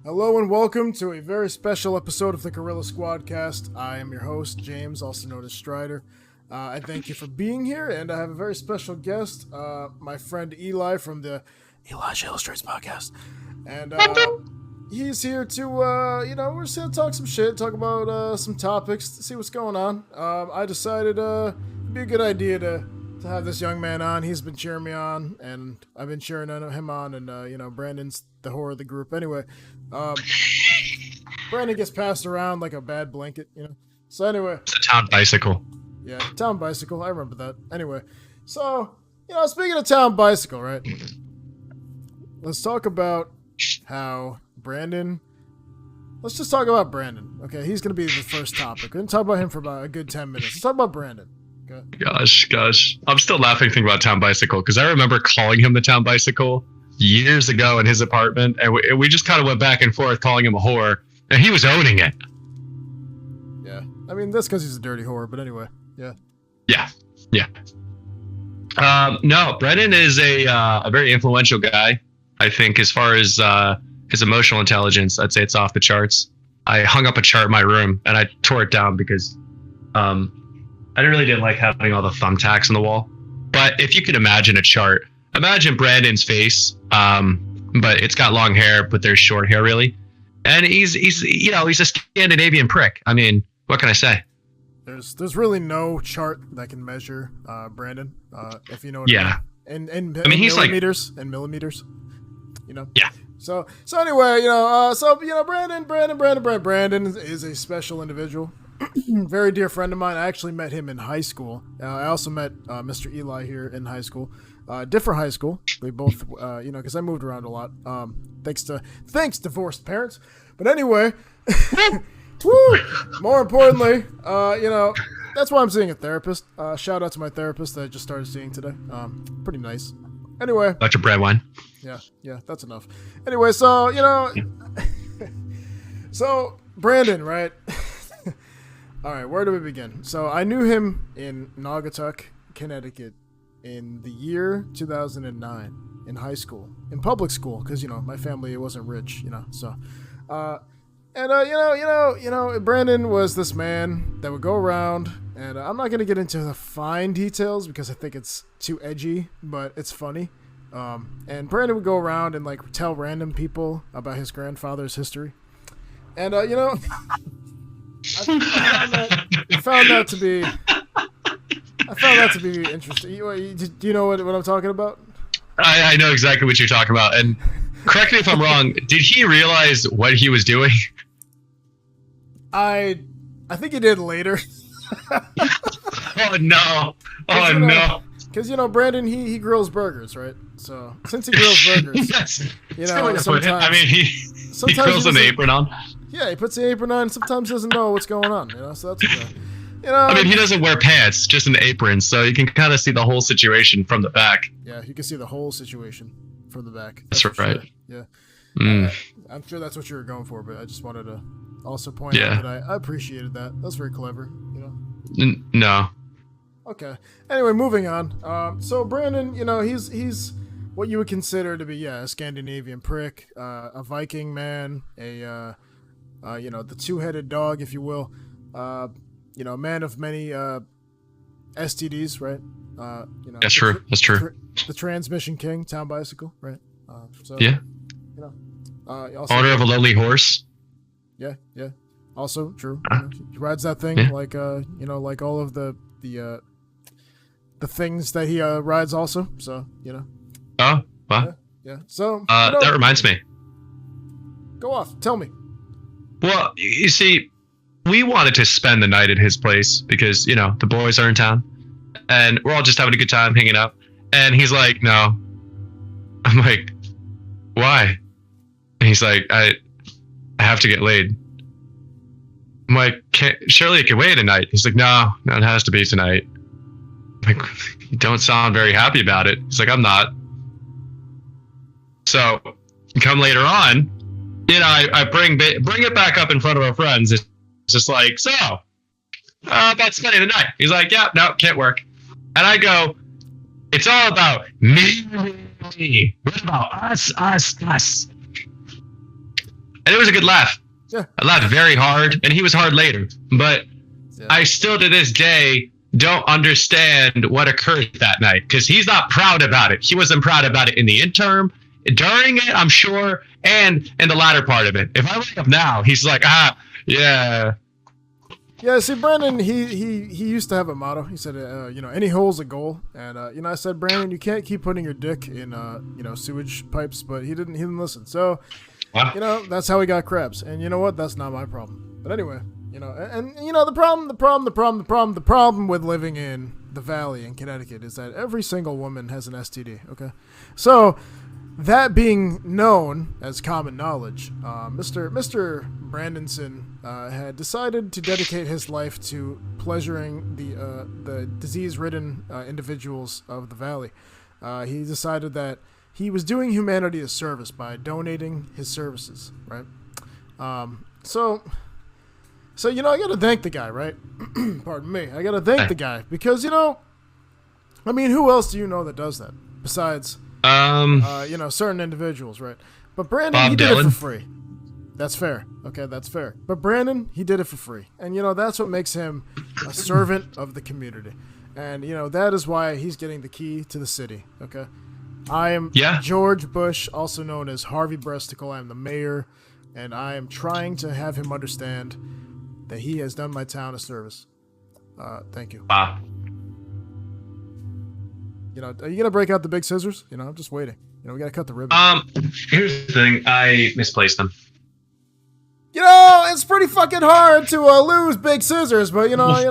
Hello and welcome to a very special episode of the GorillaSquadCast. I am your host, James, also known as Stryder. I thank you for being here, and I have a very special guest, my friend Eli from the ElijahIllustrates Podcast. And he's here to, we're just going to talk some shit, talk about some topics, see what's going on. I decided it'd be a good idea to have this young man on. He's been cheering me on, and I've been cheering him on, and, Brandon's the whore of the group. Anyway, Brandon gets passed around like a bad blanket, So anyway. It's a town bicycle. Yeah, town bicycle. I remember that. Anyway, so, speaking of town bicycle, right? Let's talk about how Brandon... Let's just talk about Brandon. Okay, he's going to be the first topic. We're going to talk about him for about a good 10 minutes. Let's talk about Brandon. Okay. Gosh. I'm still laughing thinking about town bicycle because I remember calling him the town bicycle years ago in his apartment, and we just kind of went back and forth calling him a whore, and he was owning it. Yeah. I mean, that's because he's a dirty whore, but anyway. Yeah. No, Brennan is a very influential guy. I think as far as his emotional intelligence, I'd say it's off the charts. I hung up a chart in my room and I tore it down because I really didn't like having all the thumbtacks on the wall. But if you could imagine a chart, imagine Brandon's face, but it's got long hair, but there's short hair really, and he's a Scandinavian prick. I mean, what can I say? There's really no chart that can measure Brandon, if you know what I mean. And I mean, he's millimeters and millimeters, Yeah. So anyway, Brandon is a special individual, very dear friend of mine. I actually met him in high school. I also met Mr. Eli here in high school, different high school. We both, because I moved around a lot, thanks divorced parents. But anyway. Woo! More importantly, that's why I'm seeing a therapist. Shout out to my therapist that I just started seeing today. Pretty nice. Anyway. Dr. Bradwine. Yeah, that's enough. Anyway, so, so Brandon, right? All right, where do we begin? So I knew him in Naugatuck, Connecticut in the year 2009 in high school, in public school, because, my family, it wasn't rich, so... Brandon was this man that would go around, and I'm not going to get into the fine details because I think it's too edgy, but it's funny. And Brandon would go around and, tell random people about his grandfather's history. And, I found that to be interesting. Do you know what I'm talking about? I know exactly what you're talking about, and correct me if I'm wrong, did he realize what he was doing? I think he did later. Oh no! Because Brandon he grills burgers, right? So since he grills burgers, sometimes I mean he grills an apron on. Yeah, he puts the apron on. Sometimes doesn't know what's going on. So that's okay. I mean, he doesn't wear pants, just an apron, so you can kind of see the whole situation from the back. Yeah, you can see the whole situation from the back. That's right. Sure. Yeah. I'm sure that's what you were going for, but I just wanted to also point out that I appreciated that. That's very clever, No. Okay. Anyway, moving on. So Brandon, he's what you would consider to be, a Scandinavian prick, a Viking man, the two-headed dog, if you will. Man of many STDs, right? That's true. That's true. The transmission king, town bicycle, right? Also, owner of a lonely horse. Yeah. Also true. He rides that thing like all of the things that he rides also. So Oh, wow. Yeah. So that reminds me. Go off. Tell me. Well, you see, we wanted to spend the night at his place because the boys are in town, and we're all just having a good time hanging out. And he's like, "No." I'm like, "Why?" And he's like, I have to get laid. I'm like, surely it can wait a night. He's like, no, it has to be tonight. I'm like, you don't sound very happy about it. He's like, I'm not. So come later on, I bring it back up in front of our friends. It's just like, so, about spending the night. He's like, yeah, no, can't work. And I go, it's all about me. What about us? And it was a good laugh. Yeah. I laughed very hard, and he was hard later. But I still, to this day, don't understand what occurred that night, because he's not proud about it. He wasn't proud about it in the interim, during it, I'm sure, and in the latter part of it. If I look up now, he's like, yeah. Yeah, see, Brandon, he used to have a motto. He said, any hole's a goal. And, I said, Brandon, you can't keep putting your dick in, sewage pipes, but he didn't listen. So, that's how he got crabs. And you know what? That's not my problem. But anyway, the problem with living in the Valley in Connecticut is that every single woman has an STD, okay? So, that being known as common knowledge, Mr. Brandonson had decided to dedicate his life to pleasuring the disease-ridden individuals of the Valley. He decided that he was doing humanity a service by donating his services, right? So I gotta thank the guy, right? Pardon me. I gotta thank the guy because, who else do you know that does that besides, certain individuals, right? But Brandon, he did it for free. That's fair. Okay, that's fair. But Brandon, he did it for free. And, that's what makes him a servant of the community. And, that is why he's getting the key to the city, okay? I am George Bush, also known as Harvey Breasticle. I am the mayor, and I am trying to have him understand that he has done my town a service. Thank you. Wow. Are you going to break out the big scissors? I'm just waiting. We got to cut the ribbon. Here's the thing. I misplaced them. It's pretty fucking hard to lose big scissors, but so That's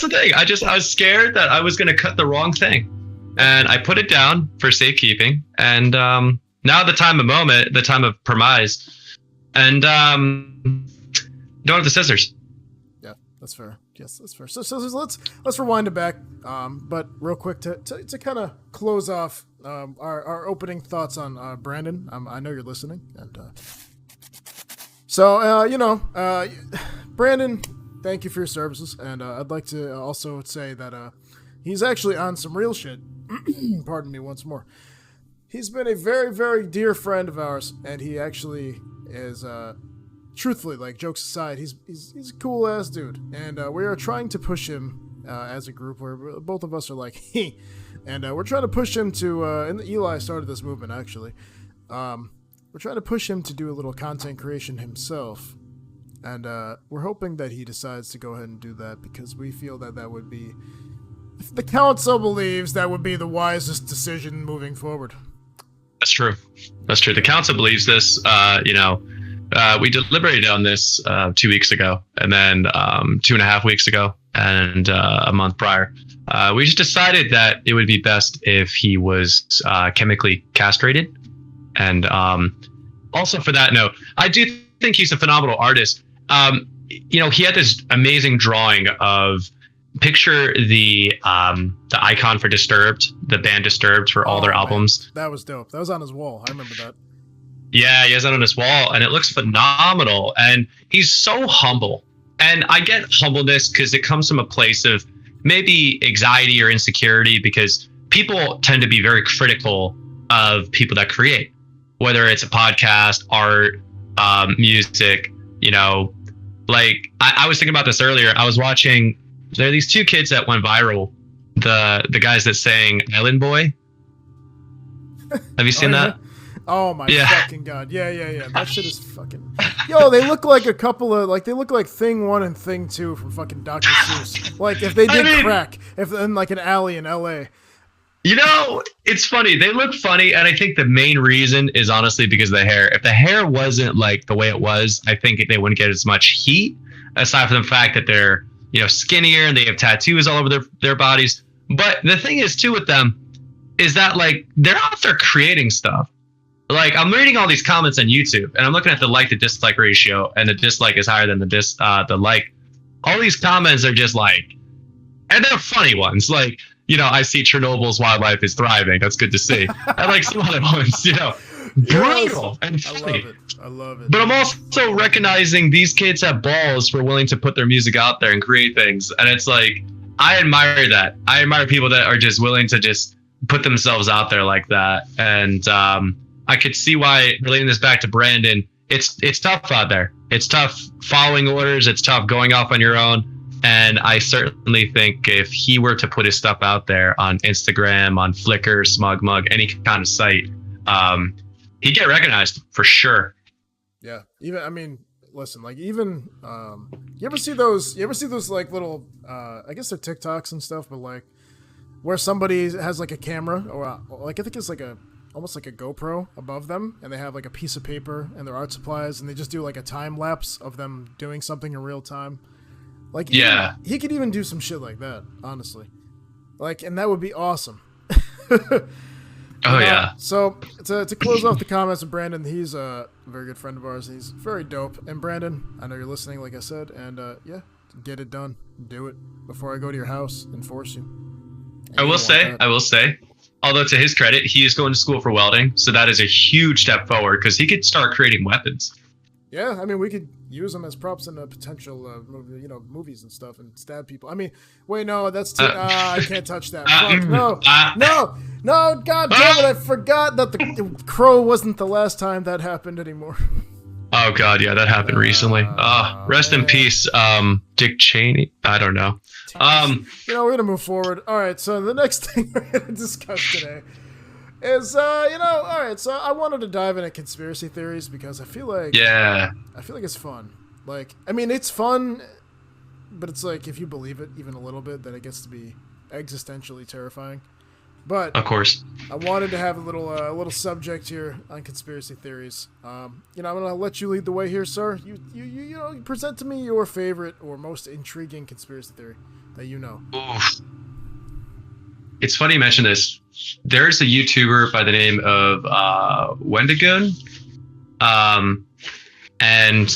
the thing. I was scared that I was going to cut the wrong thing, and I put it down for safekeeping. And now the time of premise, and don't have the scissors. Yeah, that's fair. Yes, that's fair. So let's rewind it back, but real quick to kind of close off our opening thoughts on Brandon. I know you're listening, and Brandon, thank you for your services, and I'd like to also say that he's actually on some real shit. Pardon me once more. He's been a very, very dear friend of ours, and he actually is. Truthfully, like, jokes aside, he's a cool ass dude, and we are trying to push him as a group where both of us are like, he, and we're trying to push him to. And Eli started this movement actually. We're trying to push him to do a little content creation himself, and we're hoping that he decides to go ahead and do that because we feel that would be, if the council believes, that would be the wisest decision moving forward. That's true. The council believes this. We deliberated on this 2 weeks ago, and then 2.5 weeks ago, and a month prior. We just decided that it would be best if he was chemically castrated. And also for that note, I do think he's a phenomenal artist. He had this amazing drawing of, picture the icon for Disturbed, the band Disturbed for all their albums. That was dope. That was on his wall. I remember that. Yeah, he has that on his wall, and it looks phenomenal. And he's so humble. And I get humbleness because it comes from a place of maybe anxiety or insecurity, because people tend to be very critical of people that create, whether it's a podcast, art, music. Like I was thinking about this earlier. I was watching. There are these two kids that went viral. The guys that sang Island Boy. Have you seen that? Oh my fucking god. Yeah. That shit is fucking... Yo, they look like a couple of... they look like Thing 1 and Thing 2 from fucking Dr. Seuss. Like, if they did crack. If in, like, an alley in L.A. It's funny. They look funny, and I think the main reason is honestly because of the hair. If the hair wasn't, like, the way it was, I think they wouldn't get as much heat, aside from the fact that they're, skinnier, and they have tattoos all over their bodies. But the thing is, too, with them, is that, like, they're out there creating stuff. Like, I'm reading all these comments on YouTube, and I'm looking at the like to dislike ratio, and the dislike is higher than the like. All these comments are just like, and they're funny ones. Like, I see Chernobyl's wildlife is thriving. That's good to see. I like some other ones, brutal and funny. I love it. But I'm also recognizing these kids have balls for willing to put their music out there and create things, and it's like, I admire that. I admire people that are just willing to just put themselves out there like that, and I could see why, relating this back to Brandon, it's tough out there. It's tough following orders. It's tough going off on your own. And I certainly think if he were to put his stuff out there on Instagram, on Flickr, SmugMug, any kind of site, he'd get recognized for sure. Yeah. Even, I mean, listen, like even, you ever see those like little, I guess they're TikToks and stuff, but like where somebody has like a camera or like, I think it's like almost like a GoPro above them, and they have like a piece of paper and their art supplies, and they just do like a time lapse of them doing something in real time. Like, yeah, he could even do some shit like that, honestly. Like, and that would be awesome. Oh, yeah. So, to close off the comments of Brandon, he's a very good friend of ours. He's very dope. And Brandon, I know you're listening, like I said, and yeah, get it done. Do it before I go to your house and force you. And I will say, although to his credit, he is going to school for welding, so that is a huge step forward because he could start creating weapons. Yeah, I mean, we could use them as props in potential, movies and stuff, and stab people. I mean, wait, no, that's too. I can't touch that. No, God damn it! I forgot that the Crow wasn't the last time that happened anymore. Oh God, yeah, that happened recently. Rest in peace, Dick Cheney. I don't know. We're gonna move forward. All right, so the next thing we're gonna discuss today is, all right, so I wanted to dive into conspiracy theories because I feel like it's fun. Like, I mean, it's fun, but it's like if you believe it even a little bit, then it gets to be existentially terrifying. But of course, I wanted to have a little subject here on conspiracy theories. I'm gonna let you lead the way here, sir. You present to me your favorite or most intriguing conspiracy theory that you know. Oof. It's funny you mention this. There's a YouTuber by the name of Wendigoon, and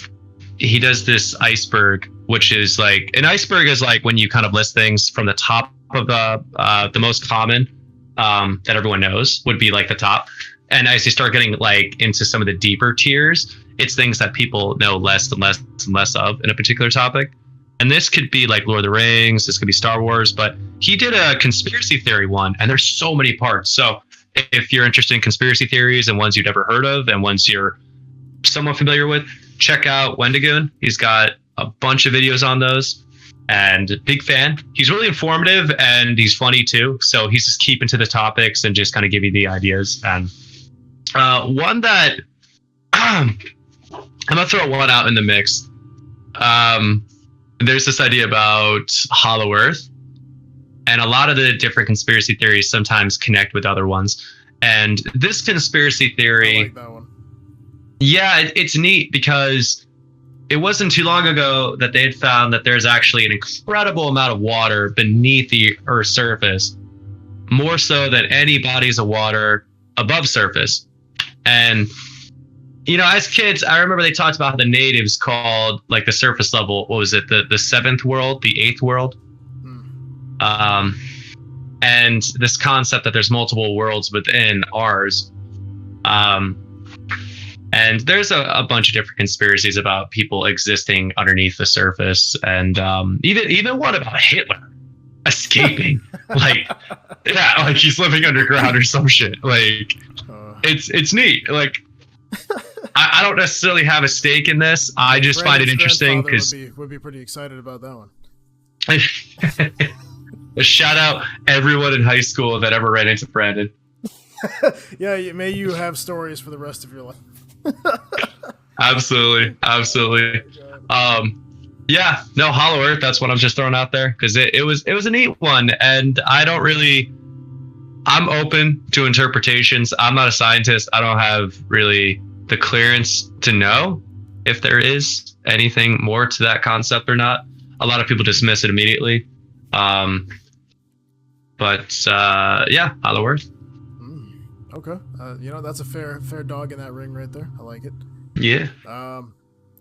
he does this iceberg, which is like an iceberg is like when you kind of list things from the top of the most common that everyone knows would be like the top, and as you start getting like into some of the deeper tiers, it's things that people know less and less and less of in a particular topic. And this could be like Lord of the Rings, this could be Star Wars, but he did a conspiracy theory one, and there's so many parts. So if you're interested in conspiracy theories and ones you've never heard of and ones you're somewhat familiar with, check out Wendigoon. He's got a bunch of videos on those, and big fan. He's really informative, and he's funny too. So he's just keeping to the topics and just kind of give you the ideas. And one that I'm gonna throw one out in the mix. There's this idea about Hollow Earth, and a lot of the different conspiracy theories sometimes connect with other ones. And this conspiracy theory, I like that one. Yeah, it's neat because it wasn't too long ago that they had found that there's actually an incredible amount of water beneath the Earth's surface, more so than any bodies of water above surface. And as kids, I remember they talked about how the natives called like the surface level, what was it, the seventh world, the eighth world? And this concept that there's multiple worlds within ours. And there's a bunch of different conspiracies about people existing underneath the surface. And even one about Hitler escaping. like he's living underground or some shit. Like, it's neat. Like, I don't necessarily have a stake in this. I just find it interesting because would be pretty excited about that one. A shout out everyone in high school that ever ran into Brandon. Yeah, may you have stories for the rest of your life. Absolutely. Hollow Earth. That's what I'm just throwing out there because it was a neat one, and I'm open to interpretations. I'm not a scientist. I don't have really the clearance to know if there is anything more to that concept or not. A lot of people dismiss it immediately. Hollow Earth. Okay. That's a fair dog in that ring right there. I like it. Yeah.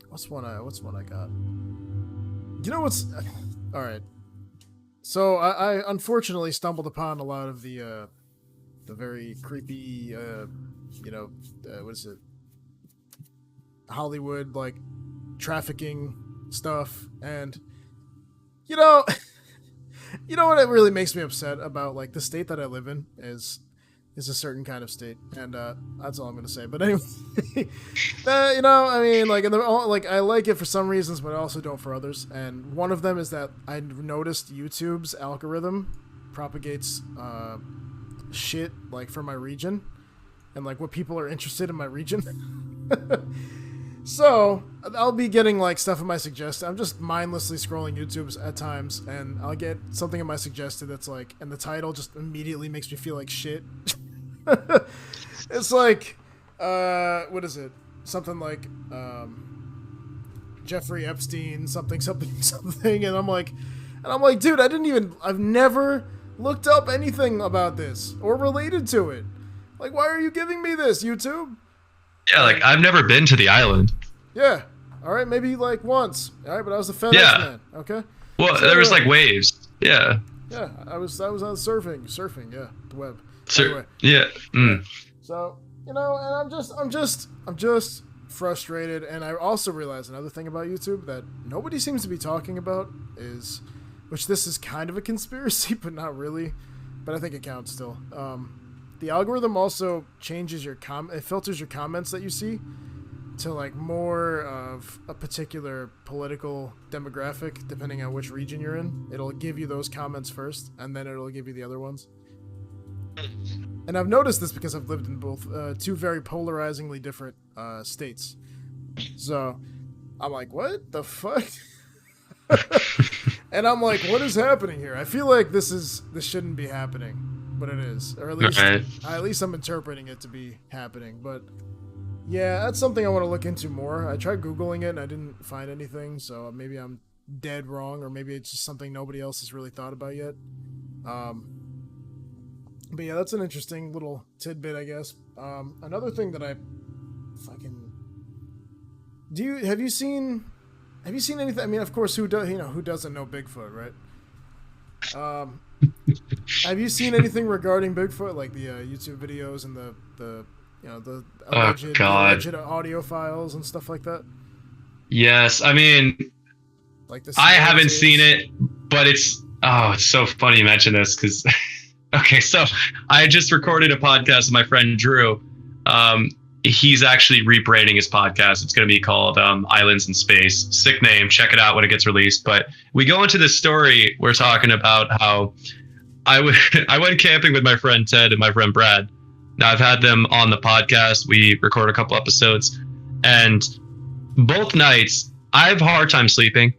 What's one I got? All right. So I unfortunately stumbled upon a lot of the very creepy, what is it? Hollywood, like, trafficking stuff. And, you know what it really makes me upset about, like, the state that I live in is is a certain kind of state, and that's all I'm gonna say. But anyway, you know, I mean, like, I like it for some reasons, but I also don't for others. And one of them is that I noticed YouTube's algorithm propagates shit like for my region, and like what people are interested in my region. So I'll be getting like stuff in my suggested. I'm just mindlessly scrolling YouTube's at times, and I'll get something in my suggested that's like, and the title just immediately makes me feel like shit. It's like, what is it? Something like Jeffrey Epstein, something, and I'm like, dude, I've never looked up anything about this or related to it. Like, why are you giving me this, YouTube? Yeah, like, I've never been to the island. Yeah. All right, maybe like once. All right, but I was a FedEx man. Okay. Well, so, there was like waves. Yeah. Yeah, I was on surfing. Yeah, the web. Anyway. Yeah. Mm. So, you know, and I'm just frustrated, and I also realized another thing about YouTube that nobody seems to be talking about is, which this is kind of a conspiracy, but not really, but I think it counts still. The algorithm also changes it filters your comments that you see to like more of a particular political demographic, depending on which region you're in. It'll give you those comments first, and then it'll give you the other ones. And I've noticed this because I've lived in both two very polarizingly different states. So I'm like, what the fuck? And I'm like, what is happening here? I feel like this shouldn't be happening, but it is, or at least I'm interpreting it to be happening. But yeah, that's something I want to look into more. I tried Googling it and I didn't find anything, so maybe I'm dead wrong, or maybe it's just something nobody else has really thought about yet. But yeah, that's an interesting little tidbit, I guess. Another thing that I fucking have you seen anything? I mean, of course, who doesn't know Bigfoot, right? Have you seen anything regarding Bigfoot, like the YouTube videos and the alleged audio files and stuff like that? Yes, I mean, like I haven't seen it, but it's so funny you mention this because okay, so I just recorded a podcast with my friend Drew. He's actually rebranding his podcast. It's going to be called Islands in Space. Sick name. Check it out when it gets released. But we go into this story. We're talking about how I went camping with my friend Ted and my friend Brad. Now, I've had them on the podcast. We record a couple episodes. And both nights, I have a hard time sleeping.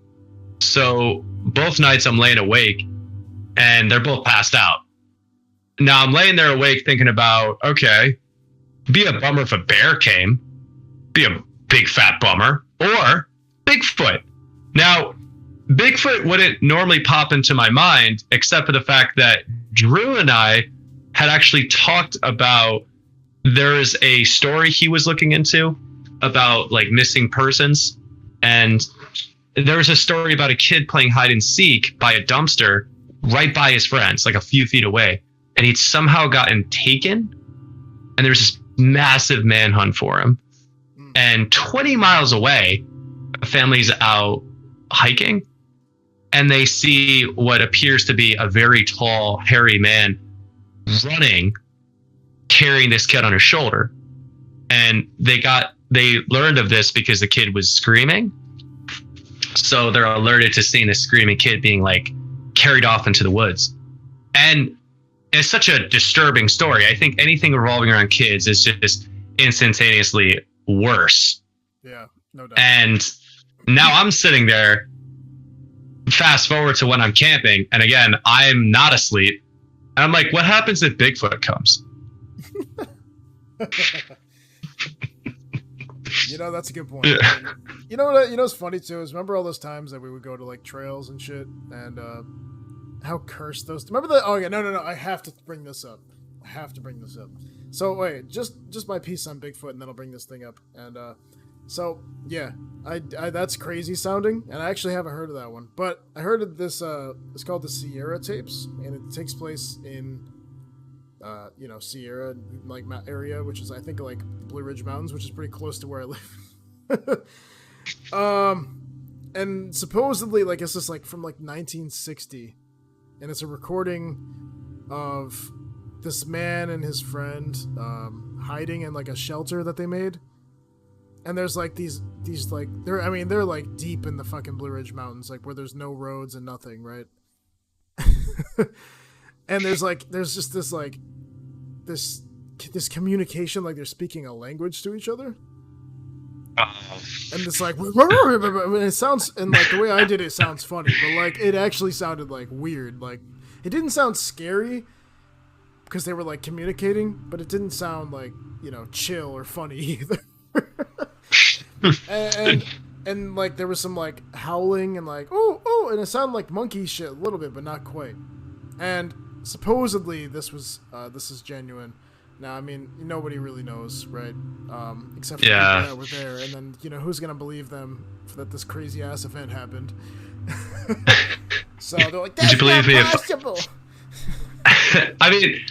So both nights I'm laying awake and they're both passed out. Now I'm laying there awake thinking about, okay, be a bummer if a bear came, be a big fat bummer, or Bigfoot. Now, Bigfoot wouldn't normally pop into my mind, except for the fact that Drew and I had actually talked about, there is a story he was looking into about like missing persons. And there was a story about a kid playing hide and seek by a dumpster right by his friends, like a few feet away. And he'd somehow gotten taken. And there's this massive manhunt for him. And 20 miles away, a family's out hiking and they see what appears to be a very tall, hairy man running, carrying this kid on his shoulder. And they learned of this because the kid was screaming. So they're alerted to seeing this screaming kid being like carried off into the woods. And it's such a disturbing story. I think anything revolving around kids is just instantaneously worse. Yeah, no doubt. And now I'm sitting there, fast forward to when I'm camping, and again, I'm not asleep. And I'm like, what happens if Bigfoot comes? That's a good point. Yeah. You know what's funny too is, remember all those times that we would go to like trails and shit, and how cursed those. Remember that? Oh yeah, no. I have to bring this up. So wait, just my piece on Bigfoot, and then I'll bring this thing up. And so yeah, I that's crazy sounding, and I actually haven't heard of that one, but I heard of this. It's called the Sierra Tapes, and it takes place in Sierra like area, which is I think like Blue Ridge Mountains, which is pretty close to where I live. And supposedly like it's just like from like 1960. And it's a recording of this man and his friend hiding in like a shelter that they made. And there's like these like they're like deep in the fucking Blue Ridge Mountains, like where there's no roads and nothing, right? And there's just this like this communication, like they're speaking a language to each other. And it's like it sounds, and like the way I did it sounds funny, but like it actually sounded like weird. Like it didn't sound scary because they were like communicating, but it didn't sound like, you know, chill or funny either. and like there was some like howling and like oh, and it sounded like monkey shit a little bit, but not quite. And supposedly this is genuine. Now, I mean, nobody really knows, right? Except for the people that were there, and then, you know, who's gonna believe them that this crazy ass event happened? So they're like, that's not possible. I mean,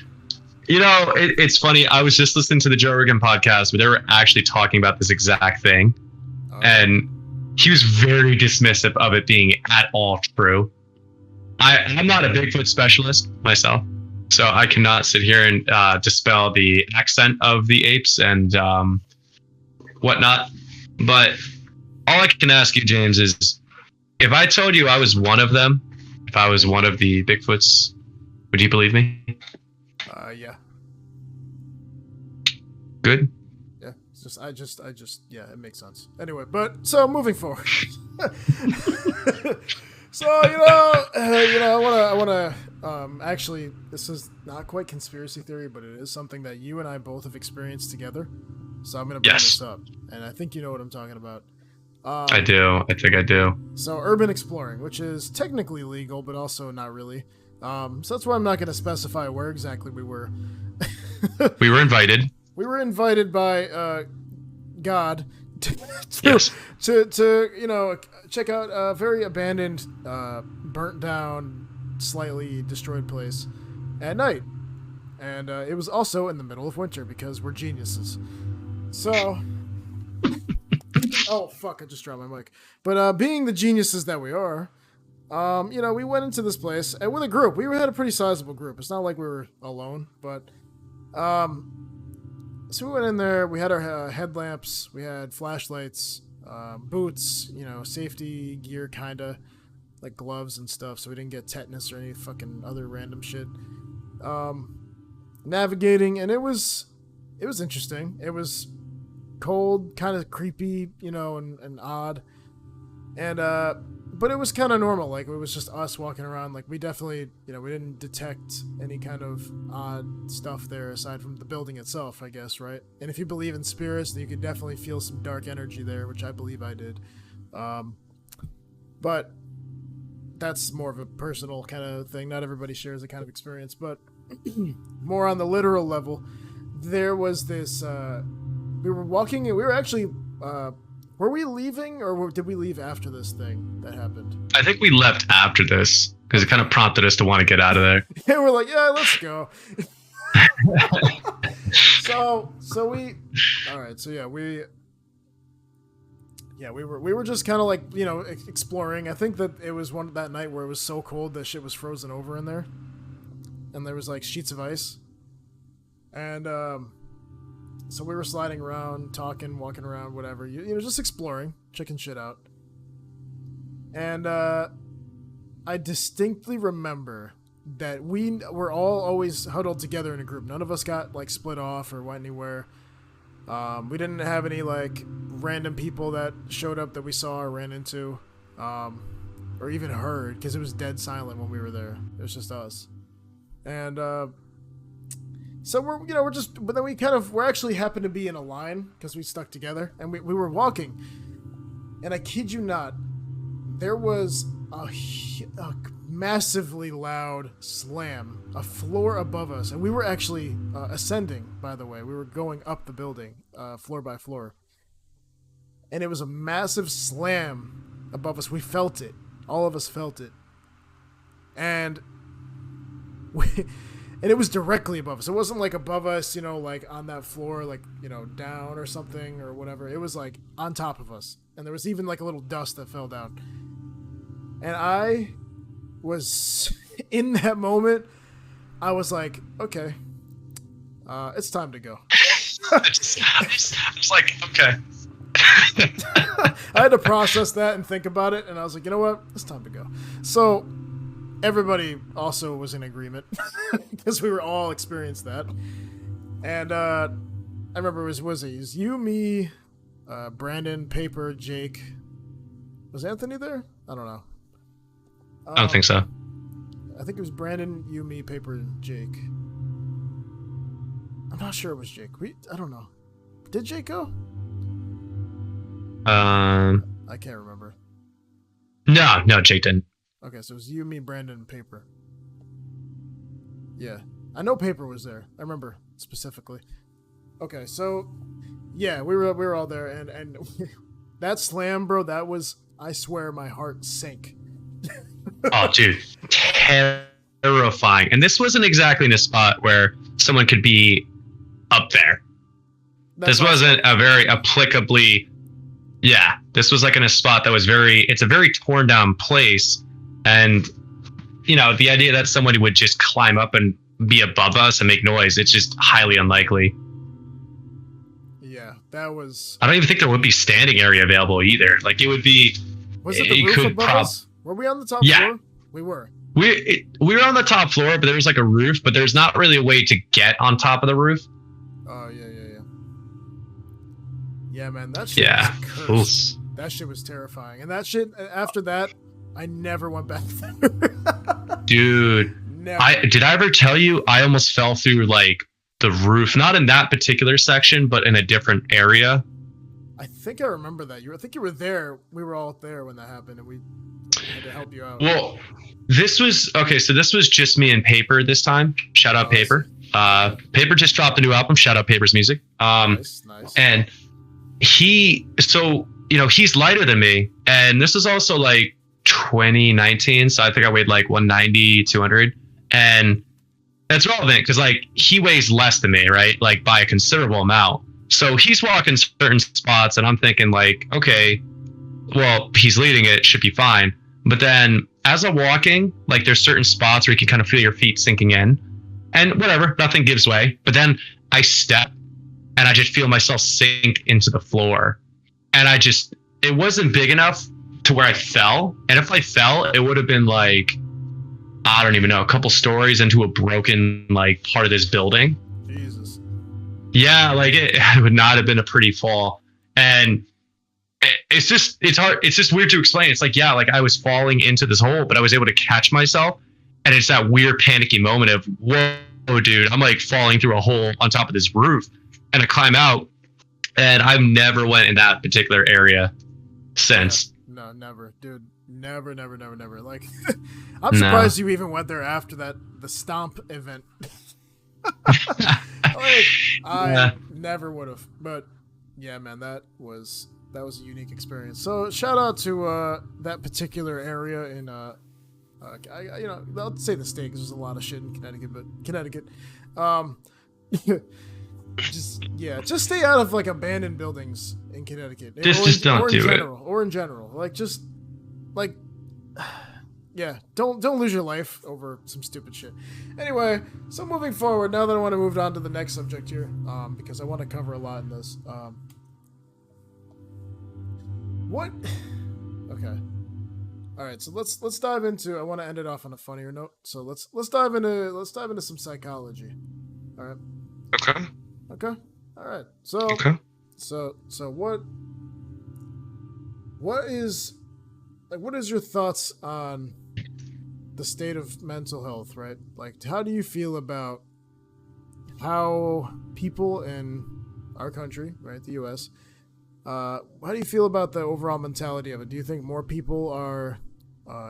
you know, it's funny. I was just listening to the Joe Rogan podcast where they were actually talking about this exact thing, and he was very dismissive of it being at all true. I'm not a Bigfoot specialist myself, so I cannot sit here and dispel the accent of the apes and whatnot. But all I can ask you, James, is if I told you I was one of them, if I was one of the Bigfoots, would you believe me? Yeah. Good. Yeah. It's just, I just, yeah, it makes sense. Anyway, so moving forward. So, I want to, actually, this is not quite conspiracy theory, but it is something that you and I both have experienced together. So I'm going to bring this up, and I think you know what I'm talking about. I do. I think I do. So urban exploring, which is technically legal, but also not really. So that's why I'm not going to specify where exactly we were. We were invited. We were invited by God to check out a very abandoned, burnt down, slightly destroyed place at night. And it was also in the middle of winter because we're geniuses. So... oh, fuck, I just dropped my mic. But being the geniuses that we are, we went into this place and with a group. We had a pretty sizable group. It's not like we were alone, but... so we went in there, we had our headlamps, we had flashlights, boots, safety gear, kinda, like gloves and stuff, so we didn't get tetanus or any fucking other random shit. Navigating, and it was interesting. It was cold, kind of creepy, and odd. And, but it was kind of normal. Like, it was just us walking around. Like, we definitely, we didn't detect any kind of odd stuff there aside from the building itself, I guess, right? And if you believe in spirits, then you could definitely feel some dark energy there, which I believe I did. But that's more of a personal kind of thing. Not everybody shares that kind of experience. But more on the literal level, there was this... we were walking, and we were actually... were we leaving, or did we leave after this thing that happened? I think we left after this, because it kind of prompted us to want to get out of there. Yeah, we're like, yeah, let's go. So we... Alright, so yeah, we were just kind of like, exploring. I think that it was that night where it was so cold that shit was frozen over in there. And there was, like, sheets of ice. And, so we were sliding around, talking, walking around, whatever. Just exploring, checking shit out. And I distinctly remember that we were all always huddled together in a group. None of us got, like, split off or went anywhere. We didn't have any, like, random people that showed up that we saw or ran into. Or even heard, because it was dead silent when we were there. It was just us. And, so but then we're actually happened to be in a line because we stuck together and we were walking, and I kid you not, there was a massively loud slam, a floor above us, and we were actually ascending, by the way. We were going up the building, floor by floor, and it was a massive slam above us. We felt it. All of us felt it. And and it was directly above us. It wasn't like above us, like on that floor, like, down or something or whatever. It was like on top of us. And there was even like a little dust that fell down. And I was, in that moment, I was like, okay, It's time to go. I was like, okay. I had to process that and think about it, and I was like, you know what? It's time to go. So everybody also was in agreement because we were all experienced that. And I remember it was you, me, Brandon, Paper, Jake. Was Anthony there? I don't know. I don't think so. I think it was Brandon, you, me, Paper, and Jake. I'm not sure it was Jake. I don't know. Did Jake go? I can't remember. No, Jake didn't. Okay, so it was you, me, Brandon, and Paper. Yeah. I know Paper was there. I remember specifically. Okay, so yeah, we were all there, and that slam, bro, that was, I swear my heart sank. Oh, dude, terrifying. And this wasn't exactly in a spot where someone could be up there. This wasn't a very applicably, yeah, this was like in a spot that was it's a very torn down place. And, you know, the idea that somebody would just climb up and be above us and make noise, it's just highly unlikely. Yeah, that was... I don't even think there would be standing area available either. Like, it would be... Was it the roof above us? Were we on the top floor? We were. We were on the top floor, but there was like a roof, but there's not really a way to get on top of the roof. Oh, yeah. Yeah, man, that shit was cursed. That shit was terrifying. And that shit, after that, I never went back there. Dude, never. Did I ever tell you I almost fell through like the roof? Not in that particular section, but in a different area. I think I remember that. I think you were there. We were all there when that happened, and we had to help you out. Well, this was just me and Paper this time. Shout out Paper. Paper just dropped a new album. Shout out Paper's music. Nice. And he's lighter than me, and this is also like 2019, so I think I weighed like 190, 200, and that's relevant because like he weighs less than me, right? Like by a considerable amount. So he's walking certain spots, and I'm thinking like, okay, well, he's leading it, should be fine. But then as I'm walking, like there's certain spots where you can kind of feel your feet sinking in, and whatever, nothing gives way. But then I step, and I just feel myself sink into the floor, and it wasn't big enough to where I fell. And if I fell, it would have been like, I don't even know, a couple stories into a broken like part of this building. Jesus. Yeah, like it would not have been a pretty fall. And it's hard. It's just weird to explain. It's like, yeah, like I was falling into this hole, but I was able to catch myself. And it's that weird panicky moment of, whoa, dude, I'm like falling through a hole on top of this roof. And I climb out, and I've never went in that particular area since. No, never, dude. Never. Like, I'm surprised you even went there after the Stomp event. I never would have. But yeah, man, that was a unique experience. So shout out to that particular area in I'll say the state because there's a lot of shit in Connecticut, but Connecticut. Just stay out of like abandoned buildings in Connecticut. Just don't do it. Or in general, don't lose your life over some stupid shit. Anyway, so moving forward, now that I want to move on to the next subject here, because I want to cover a lot in this. Okay. All right, so let's dive into. I want to end it off on a funnier note. So let's dive into some psychology. All right. Okay. All right. So what is your thoughts on the state of mental health, right? Like, how do you feel about how people in our country, right, the U.S., how do you feel about the overall mentality of it? Do you think more people are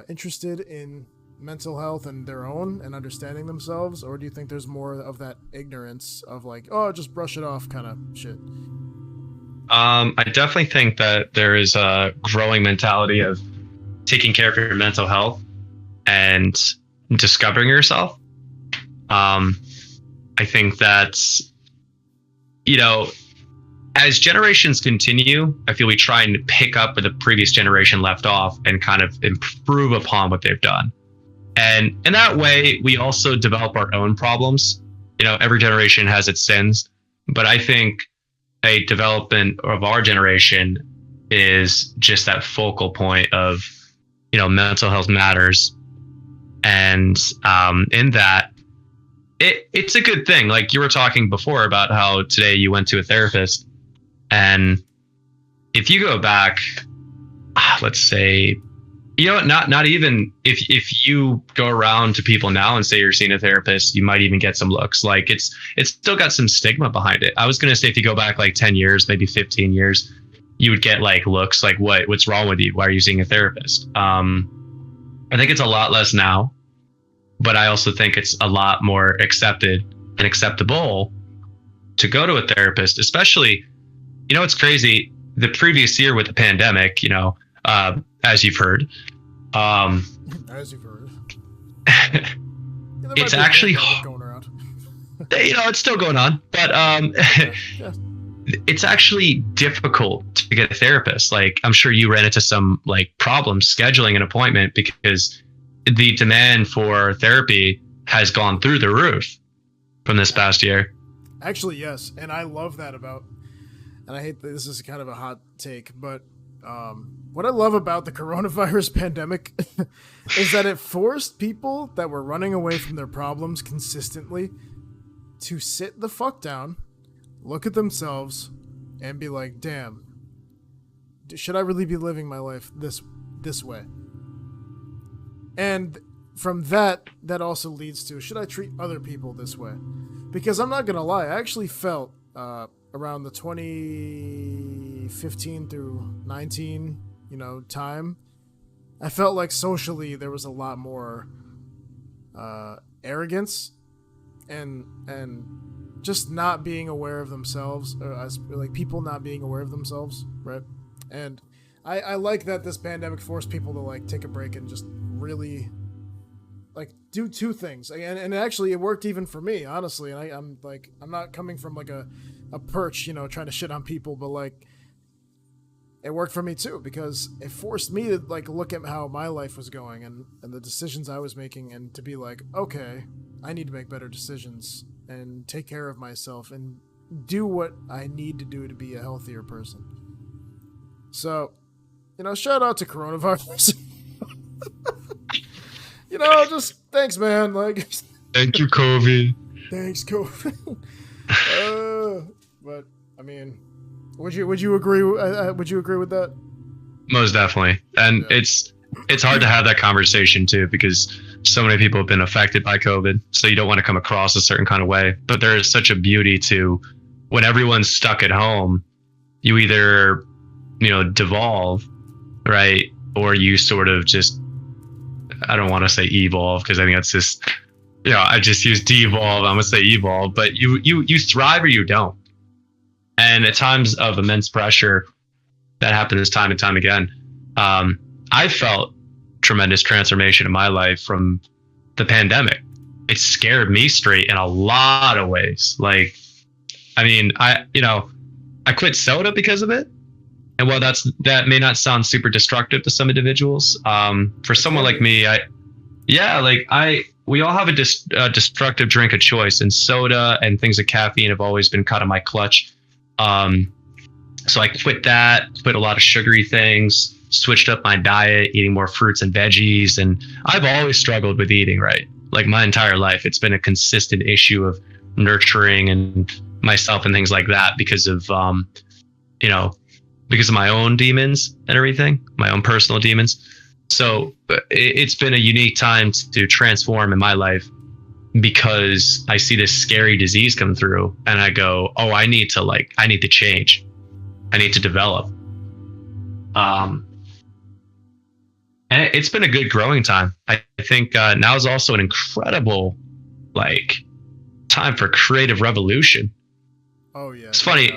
interested in mental health and their own and understanding themselves, or do you think there's more of that ignorance of like, oh, just brush it off kind of shit? I definitely think that there is a growing mentality of taking care of your mental health and discovering yourself. I think that's, as generations continue, I feel we try and pick up where the previous generation left off and kind of improve upon what they've done. And in that way, we also develop our own problems. every generation has its sins, but I think a development of our generation is just that focal point of, mental health matters. And in that, it's a good thing. Like you were talking before about how today you went to a therapist. And if you go back, let's say, not even if you go around to people now and say you're seeing a therapist, you might even get some looks. Like it's still got some stigma behind it. I was going to say if you go back like 10 years, maybe 15 years, you would get like looks like, what's wrong with you? Why are you seeing a therapist? I think it's a lot less now, but I also think it's a lot more accepted and acceptable to go to a therapist, especially, it's crazy. The previous year with the pandemic, as you've heard, it's actually going around. It's still going on, but yeah. It's actually difficult to get a therapist. Like I'm sure you ran into some like problems scheduling an appointment because the demand for therapy has gone through the roof from this past year. Actually, yes, and I love that about. And I hate that this is kind of a hot take, but what I love about the coronavirus pandemic is that it forced people that were running away from their problems consistently to sit the fuck down, look at themselves, and be like, damn, should I really be living my life this way? And from that also leads to, should I treat other people this way? Because I'm not going to lie, I actually felt around the 2015 through 19, time, I felt like socially there was a lot more arrogance and just not being aware of themselves, like people not being aware of themselves, right? And I like that this pandemic forced people to like take a break and just really like do two things. And actually it worked even for me, honestly. And I'm not coming from like a perch, trying to shit on people, but like it worked for me too, because it forced me to like look at how my life was going and the decisions I was making, and to be like, okay, I need to make better decisions and take care of myself and do what I need to do to be a healthier person. So, shout out to coronavirus. Just thanks, man. Like, thank you, COVID. Thanks, COVID. But I mean, would you agree? Would you agree with that? Most definitely, and yeah. It's hard to have that conversation too, because so many people have been affected by COVID. So you don't want to come across a certain kind of way. But there is such a beauty to when everyone's stuck at home. You either devolve, right, or you sort of just. I don't want to say evolve because I think that's just, I just use devolve. I'm gonna say evolve, but you thrive or you don't. And at times of immense pressure, that happens time and time again. I felt tremendous transformation in my life from the pandemic. It scared me straight in a lot of ways. Like, I mean, I quit soda because of it. And while that may not sound super destructive to some individuals, for someone like me, we all have a destructive drink of choice, and soda and things of caffeine have always been kind of my clutch. So I quit a lot of sugary things, switched up my diet, eating more fruits and veggies. And I've always struggled with eating right. Like my entire life, it's been a consistent issue of nurturing and myself and things like that because of my own demons and everything, my own personal demons. So it's been a unique time to transform in my life because I see this scary disease come through and I go, oh, I need to change. I need to develop. And it's been a good growing time. I think now is also an incredible time for creative revolution. Oh yeah. It's funny.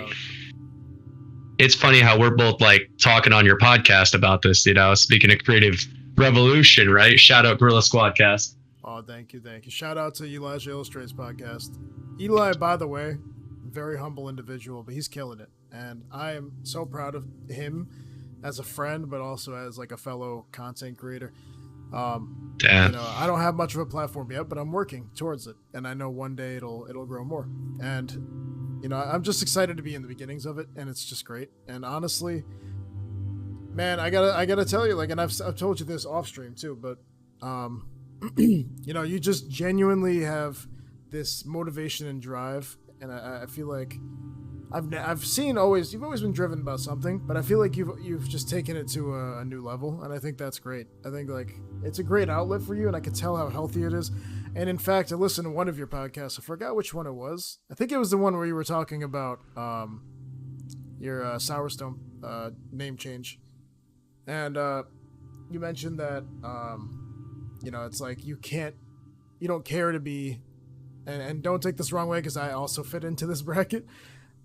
It's funny how we're both talking on your podcast about this, speaking of creative revolution, right? Shout out GorillaSquadCast. Oh, thank you. Shout out to ElijahIllustrates Podcast. Eli, by the way, very humble individual, but he's killing it. And I am so proud of him as a friend, but also as a fellow content creator. Damn. I don't have much of a platform yet, but I'm working towards it, and I know one day it'll grow more. And I'm just excited to be in the beginnings of it, and it's just great. And honestly, man, I gotta tell you, and I've told you this off stream too, but you just genuinely have this motivation and drive, and I feel like I've seen you've always been driven about something, but I feel like you've just taken it to a new level, and I think that's great. I think it's a great outlet for you, and I can tell how healthy it is. And in fact, I listened to one of your podcasts. I forgot which one it was. I think it was the one where you were talking about your Sourstone name change, and you mentioned that it's like you don't care to be, and don't take this wrong way because I also fit into this bracket.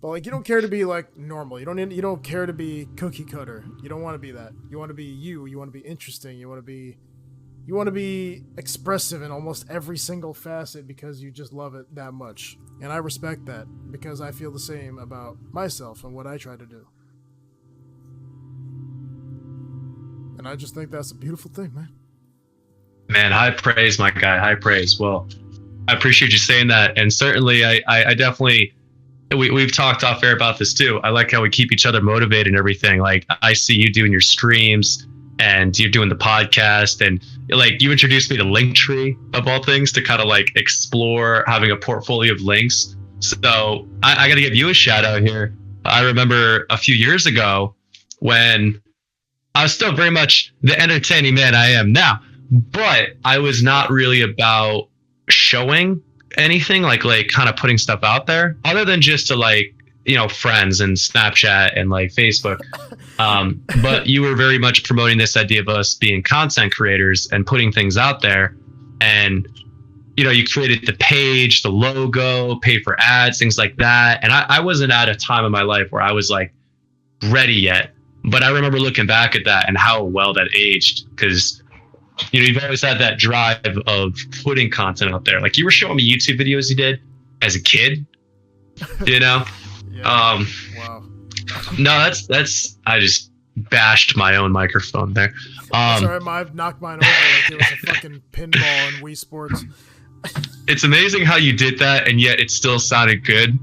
But you don't care to be normal. You don't care to be cookie cutter. You don't want to be that. You want to be you. You want to be interesting. You want to be expressive in almost every single facet because you just love it that much. And I respect that because I feel the same about myself and what I try to do. And I just think that's a beautiful thing, man. Man, high praise, my guy. High praise. Well, I appreciate you saying that, and certainly I definitely. We've talked off air about this too. I like how we keep each other motivated and everything. I see you doing your streams and you're doing the podcast, and you introduced me to Linktree of all things to kind of explore having a portfolio of links. So I got to give you a shout out here. I remember a few years ago when I was still very much the entertaining man I am now, but I was not really about showing anything like kind of putting stuff out there other than just to friends and Snapchat and Facebook. But you were very much promoting this idea of us being content creators and putting things out there. And, you created the page, the logo, pay for ads, things like that. And I wasn't at a time in my life where I was ready yet. But I remember looking back at that and how well that aged, because you've always had that drive of putting content out there. You were showing me YouTube videos you did as a kid, Yeah. Wow. No, that's I just bashed my own microphone there. Sorry, I've knocked mine over like it was a fucking pinball in Wii Sports. It's amazing how you did that, and yet it still sounded good.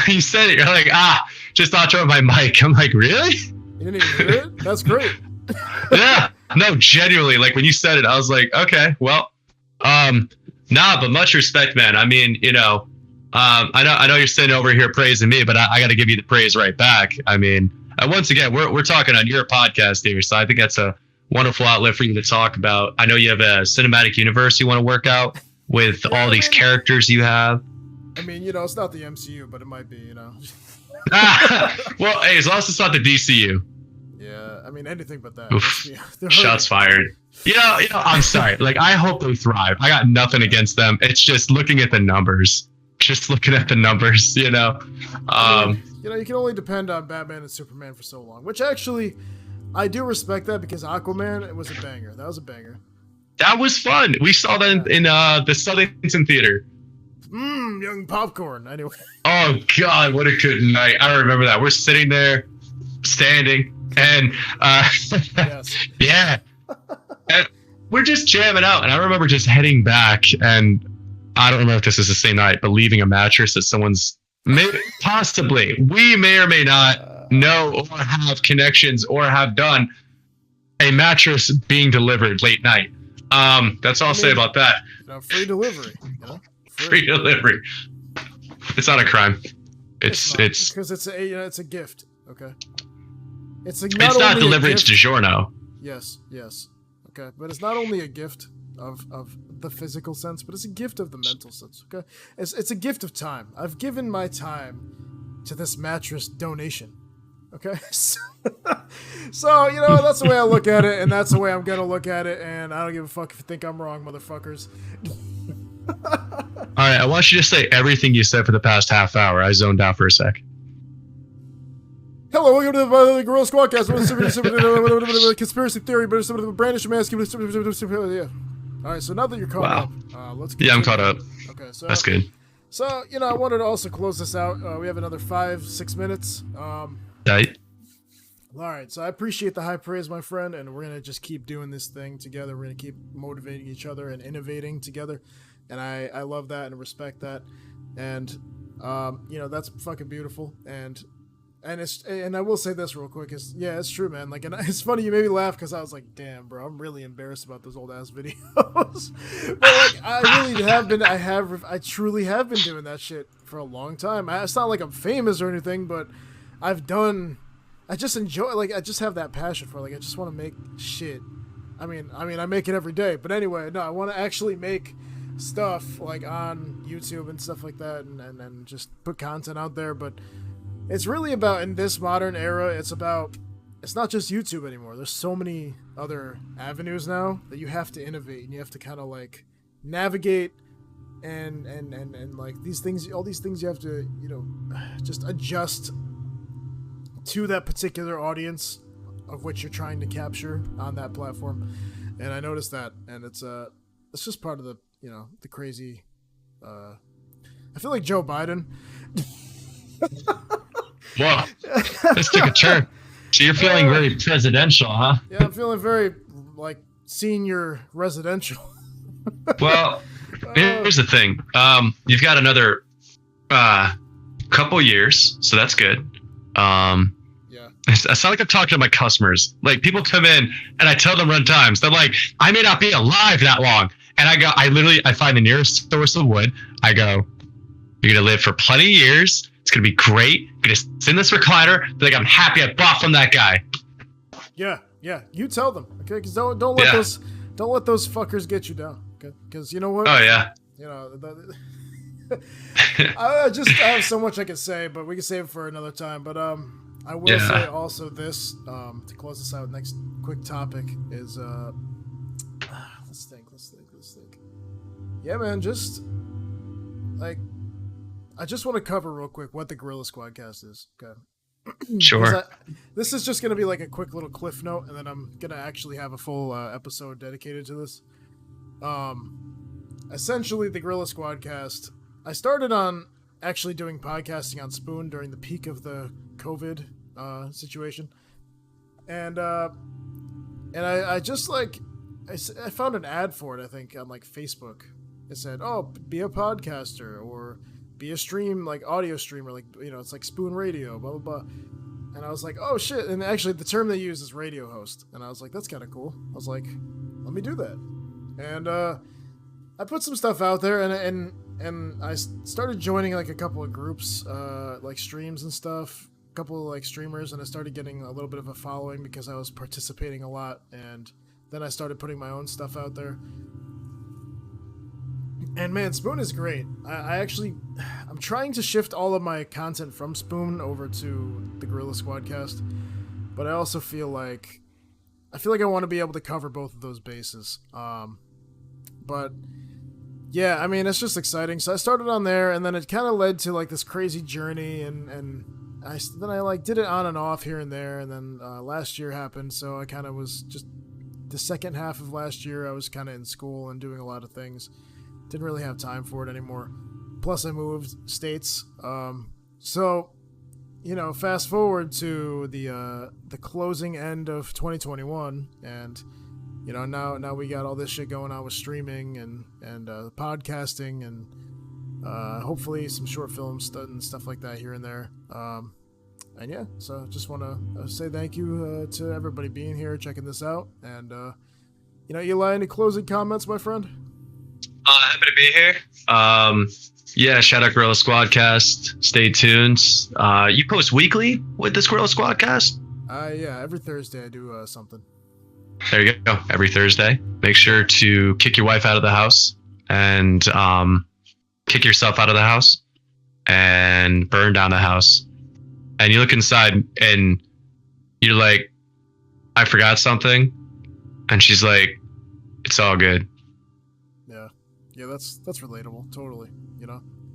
You said it. You're just not throwing my mic. I'm really? You didn't even hear it? That's great. Yeah, no, genuinely, when you said it, I was like, okay, well, but much respect, man. I mean, I know you're sitting over here praising me, but I got to give you the praise right back. I mean, once again, we're talking on your podcast here, so I think that's a wonderful outlet for you to talk about. I know you have a cinematic universe you want to work out with all these characters you have. I mean, it's not the MCU, but it might be, Well, hey, as long as it's not the DCU. Yeah, I mean, anything but that. Shots fired. I'm sorry. I hope they thrive. I got nothing against them. It's just looking at the numbers. You can only depend on Batman and Superman for so long, which actually, I do respect that because Aquaman, it was a banger. That was a banger. That was fun. We saw that in the Southington Theater. Young popcorn. Anyway. Oh, God, what a good night. I remember that. We're sitting there, standing, and yes. Yeah. And we're just jamming out. And I remember just heading back, and I don't remember if this is the same night, but leaving a mattress that someone's possibly, we may or may not know or have connections or have done a mattress being delivered late night. That's all I'll say about that. Free delivery. Free delivery. It's not a crime. It's because it's a gift. Okay. It's not delivery. It's DiGiorno. Yes. Okay, but it's not only a gift of the physical sense, but it's a gift of the mental sense. Okay, it's a gift of time. I've given my time to this mattress donation. Okay, so that's the way I look at it, and that's the way I'm gonna look at it, and I don't give a fuck if you think I'm wrong, motherfuckers. All right, I want you to say everything you said for the past half hour. I zoned out for a sec. Hello, welcome to the GorillaSquadCast. Conspiracy theory, but some of the brandish mask. Yeah. All right, so now that you're caught up, let's get I'm caught up. Okay, so that's good. So I wanted to also close this out. We have another 5-6 minutes. Right. All right, so I appreciate the high praise, my friend, and we're gonna just keep doing this thing together. We're gonna keep motivating each other and innovating together, and I love that and respect that, and that's fucking beautiful. And I will say this real quick is it's true, man. Like, and it's funny you made me laugh because I was like, damn, bro, I'm really embarrassed about those old ass videos. But like, I really have been. I truly have been doing that shit for a long time. It's not like I'm famous or anything, but I just enjoy, like, I just have that passion for, like, I just want to make shit. I mean, I make it every day, but anyway, no, I want to actually make stuff, like, on YouTube and stuff like that, and just put content out there, but it's really about, in this modern era, it's not just YouTube anymore. There's so many other avenues now that you have to innovate, and you have to kind of, like, navigate, and like, all these things you have to, just adjust to that particular audience of which you're trying to capture on that platform. And I noticed that, and it's just part of the the crazy I feel like Joe Biden. Whoa, this took a turn. So you're feeling very presidential, huh? Yeah, I'm feeling very like senior residential. Well, here's the thing. You've got another couple years, so that's good. Yeah. I sound like I'm talking to my customers. Like, people come in and I tell them run times. They're like, I may not be alive that long. And I find the nearest source of wood. I go, you're going to live for plenty of years. It's going to be great. You're going to sit in this recliner. Be like, I'm happy I bought from that guy. Yeah. You tell them, okay? Because don't let those fuckers get you down, okay? Because you know what? Oh yeah. I have so much I could say, but we can save it for another time. But I will say also this to close this out. Next quick topic is let's think. Yeah, man, just like I just want to cover real quick what the GorillaSquadCast is. Okay. Sure. This is just gonna be like a quick little cliff note, and then I'm gonna actually have a full episode dedicated to this. Essentially, the GorillaSquadCast. I started on actually doing podcasting on Spoon during the peak of the COVID situation, and I just like I found an ad for it, I think, on like Facebook. It said, "Oh, be a podcaster or be a audio streamer, like it's like Spoon Radio, blah blah blah." And I was like, "Oh shit!" And actually, the term they use is radio host, and I was like, "That's kind of cool." I was like, "Let me do that," and I put some stuff out there, and I started joining like a couple of groups, like streams and stuff, a couple of like streamers, and I started getting a little bit of a following because I was participating a lot, and then I started putting my own stuff out there. And man, Spoon is great. I'm trying to shift all of my content from Spoon over to the GorillaSquadCast, but I also feel like I want to be able to cover both of those bases. But yeah, I mean, it's just exciting. So I started on there, and then it kind of led to like this crazy journey, and I like did it on and off here and there, and then last year happened, so I kind of was just the second half of last year. I was kind of in school and doing a lot of things. Didn't really have time for it anymore. Plus, I moved states. So, fast forward to the closing end of 2021, and now we got all this shit going on with streaming and podcasting and hopefully some short films and stuff like that here and there. And yeah, so just want to say thank you to everybody being here, checking this out, and Eli, any closing comments, my friend? Happy to be here. Shout out GorillaSquadCast. Stay tuned. You post weekly with this GorillaSquadCast? Yeah, every Thursday I do something. There you go. Every Thursday. Make sure to kick your wife out of the house and kick yourself out of the house and burn down the house. And you look inside and you're like, I forgot something. And she's like, it's all good. Yeah, that's relatable, totally,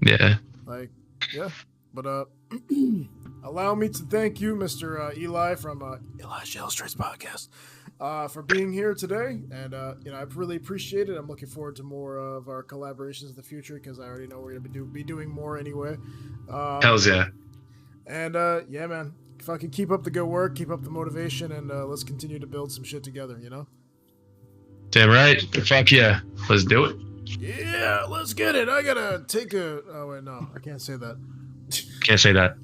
Yeah. Like, yeah, but allow me to thank you, Mr. Eli from ElijahIllustrates Podcast, for being here today, and I really appreciate it. I'm looking forward to more of our collaborations in the future because I already know we're gonna be doing more anyway. Hells yeah. And yeah, man, fucking keep up the good work, keep up the motivation, and let's continue to build some shit together, you know? Damn right. Fuck yeah. Let's do it. Yeah, let's get it. I gotta take a... Oh, wait, no. I can't say that. Can't say that.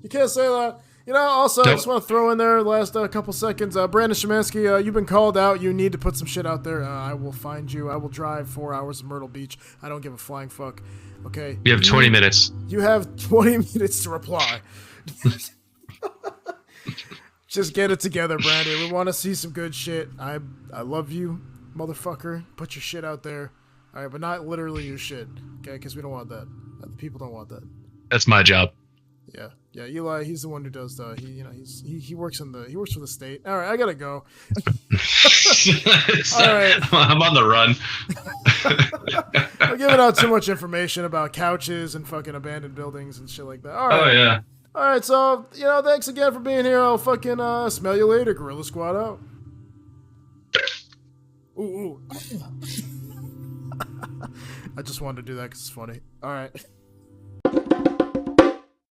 You can't say that. You know, also, I Nope. just want to throw in there last couple seconds. Brandon Shemansky, you've been called out. You need to put some shit out there. I will find you. I will drive 4 hours to Myrtle Beach. I don't give a flying fuck. Okay? You have 20 minutes. You have 20 minutes to reply. Just get it together, Brandon. We want to see some good shit. I love you, motherfucker. Put your shit out there. All right, but not literally your shit, okay? Because we don't want that. The people don't want that. That's my job. Yeah. Eli, he's the one who does the. He works for the state. All right, I gotta go. All right, I'm on the run. I'm giving out too much information about couches and fucking abandoned buildings and shit like that. All right. Oh yeah. All right, so thanks again for being here. I'll fucking smell you later. Gorilla Squad out. Ooh. I just wanted to do that because it's funny. All right.